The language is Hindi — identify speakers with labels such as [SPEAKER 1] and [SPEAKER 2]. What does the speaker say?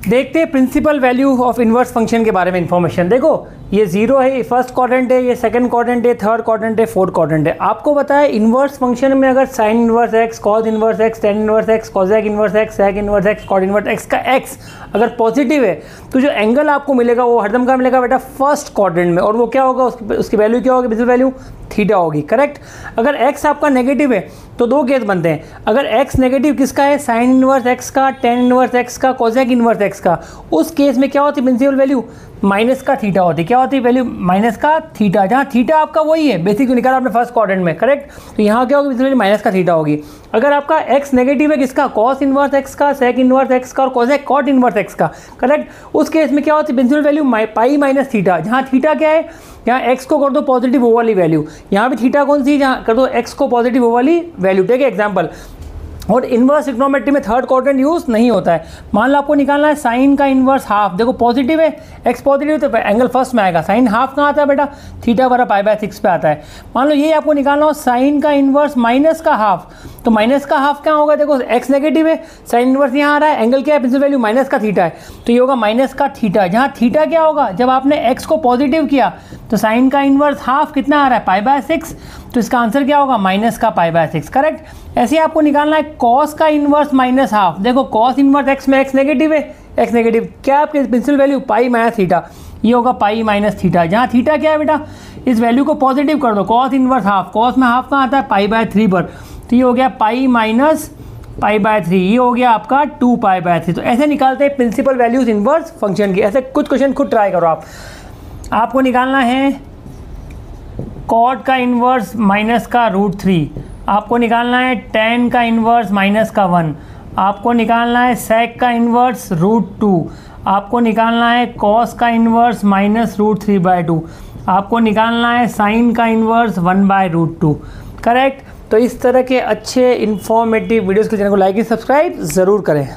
[SPEAKER 1] देखते हैं principal value of inverse function के बारे में इंफॉर्मेशन। देखो ये 0 है, ये फर्स्ट क्वाड्रेंट है, ये सेकंड क्वाड्रेंट है, थर्ड क्वाड्रेंट है, फोर्थ क्वाड्रेंट है। आपको बताया इन्वर्स फंक्शन में अगर sine inverse x, cos inverse x, tan inverse x, cosec inverse x, sec inverse x, cot inverse x का एक्स अगर पॉजिटिव है तो जो एंगल आपको मिलेगा वो हरदम का मिलेगा बेटा फर्स्ट क्वाड्रेंट में, और वो क्या होगा, उसकी वैल्यू क्या होगी, प्रिंसिपल वैल्यू थीटा होगी। करेक्ट। अगर एक्स आपका नेगेटिव है तो दो केस बनते हैं। अगर एक्स नेगेटिव किसका है, साइन इन्वर्स एक्स का, टेन इन्वर्स एक्स का, कोसेक इन्वर्स एक्स का, उस केस में क्या होती है प्रिंसिपल वैल्यू माइनस का थीटा होती है। क्या होती है वैल्यू माइनस का थीटा, जहाँ थीटा आपका वही है बेसिक जो निकाला आपने फर्स्ट क्वाड्रेंट में। करेक्ट। तो यहाँ क्या होगी प्रिंसिपल वैल्यू माइनस का थीटा होगी। अगर आपका एक्स नेगेटिव है किसका, कॉस इन्वर्स एक्स का, सेक इन्वर्स एक्स का और कोसेक कॉट इन्वर्स एक्स का। करेक्ट। उस केस में क्या होती है principal value pi minus theta, जहाँ थीटा क्या है, यहाँ एक्स को कर दो पॉजिटिव वो वाली वैल्यू, यहाँ भी थीटा कौन सी, जहाँ कर दो एक्स को पॉजिटिव वो वाली वैल्यू। ठीक है एग्जाम्पल। और इन्वर्स ट्रिग्नोमेट्री में थर्ड क्वाड्रेंट यूज़ नहीं होता है। मान लो आपको निकालना है साइन का इन्वर्स हाफ, देखो पॉजिटिव है, एक्स पॉजिटिव तो एंगल फर्स्ट में आएगा। साइन हाफ कहाँ आता है बेटा, थीटा बराबर पाई/6 पे आता है। मान लो ये आपको निकालना हो साइन का इन्वर्स माइनस का हाफ, तो माइनस का हाफ क्या होगा, देखो एक्स नेगेटिव है, साइन इन्वर्स यहाँ आ रहा है, एंगल क्या है, प्रिंसिपल वैल्यू माइनस का थीटा है, तो ये होगा माइनस का थीटा। जहाँ थीटा क्या होगा, जब आपने एक्स को पॉजिटिव किया तो साइन का इन्वर्स हाफ कितना आ रहा है, पाई/6, तो इसका आंसर क्या होगा, माइनस का पाई/6। करेक्ट। ऐसे ही आपको निकालना है कॉस का इन्वर्स माइनस हाफ, देखो कॉस इन्वर्स एक्स में एक्स नेगेटिव है, एक्स नेगेटिव क्या आपके principal value pi minus theta, ये होगा पाई माइनस थीटा। जहाँ थीटा क्या है बेटा, इस वैल्यू को पॉजिटिव कर दो, कॉस इन्वर्स हाफ, कॉस में हाफ कहाँ आता है, पाई/3 पर, तो ये हो गया पाई माइनस पाई/3, ये हो गया आपका 2 पाई/3। तो ऐसे निकालते हैं प्रिंसिपल वैल्यूज इन्वर्स फंक्शन की। ऐसे कुछ क्वेश्चन खुद ट्राई करो आप। आपको निकालना है कॉट का इन्वर्स माइनस का √3, आपको निकालना है टेन का इन्वर्स माइनस का 1, आपको निकालना है सेक का इन्वर्स √2, आपको निकालना है कॉस का इन्वर्स माइनस √3/2, आपको निकालना है साइन का इन्वर्स 1/√2। करेक्ट। तो इस तरह के अच्छे इन्फॉर्मेटिव वीडियोज़ के चैनल को लाइक एंड सब्सक्राइब ज़रूर करें।